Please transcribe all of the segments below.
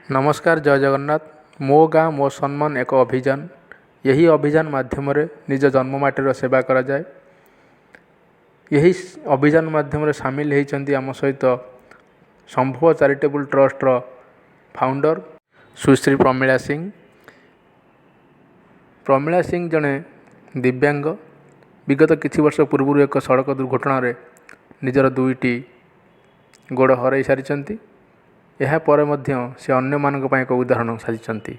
नमस्कार जय जगन्नाथ। मो गाँ मो सम्मान एक अभियान। यही अभियान माध्यम निज जन्ममाटीर सेवा करा जाए। यही अभियान माध्यम सामिल होती आम सहित संभव चैरिटेबल ट्रस्टर फाउंडर सुश्री प्रमिला सिंह। प्रमिला सिंह जड़े दिव्यांग। विगत किछि वर्ष पूर्व एक सड़क दुर्घटना निजर दुईटी गोड़ हर सारी। यह पर से अन्य मानक पय एक उदाहरण साजिଛନ୍ତି।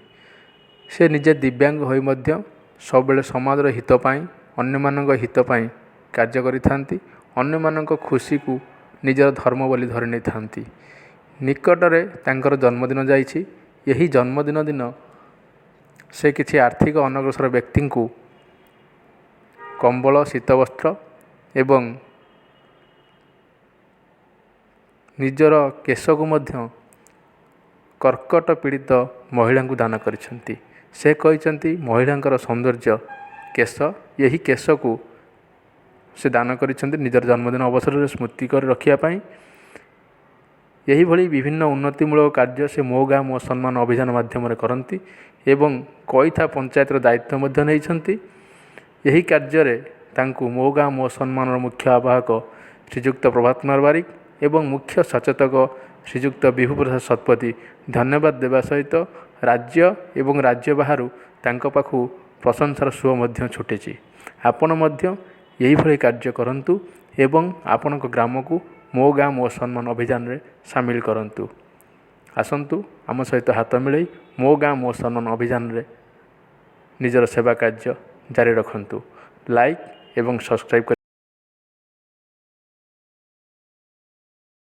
से निजे दिव्यांग होई मध्य सब समाज हित पाई अन्य मानक हित पाई कार्य करिथांती। अन्य मानक खुशी को निजर धर्म बोली धरि नै थांती। निकटरे तांकर जन्मदिन जाइछि। यही जन्मदिन दिन से किछि आर्थिक अनग्रसर व्यक्ति को कंबल शीतवस्त्र एवं निजर केश को मध्य कर्कट पीड़ित महिला को दान करिसेंती। से कहिसेंती महिलांकर सौंदर्य केश। यही केश को से दान करिसेंती निजर जन्मदिन अवसर में स्मृति कर रखिया पाई। यही भली विभिन्न उन्नतिमूलक कार्य से मो गाँ मो सम्मान अभियान माध्यम करती एवं कईथा पंचायत दायित्व मध्य नैछंती। यही कार्य तांकु मो गाँ मो सम्मान मुख्य आवाहक श्रीजुक्त प्रभात कुमार बारिक एवं मुख्य सचेतक श्रीजुक्त विभु प्रसाद शतपथी धन्यवाद देवा सहित राज्य एवं राज्य बाहर तांको पाखु प्रशंसार सुओ मध्य छुटिछि। आपण मध्य यही भली कार्य करंतु एवं आपणक ग्राम को मो गाँ मो सम्मान अभियान रे सामिल करंतु। आसंतु आम सहित हाथ मिलाई मो गाँ मो सम्मान अभियान रे निजर सेवा कार्य जारी रखंतु। लाइक एवं सब्सक्राइब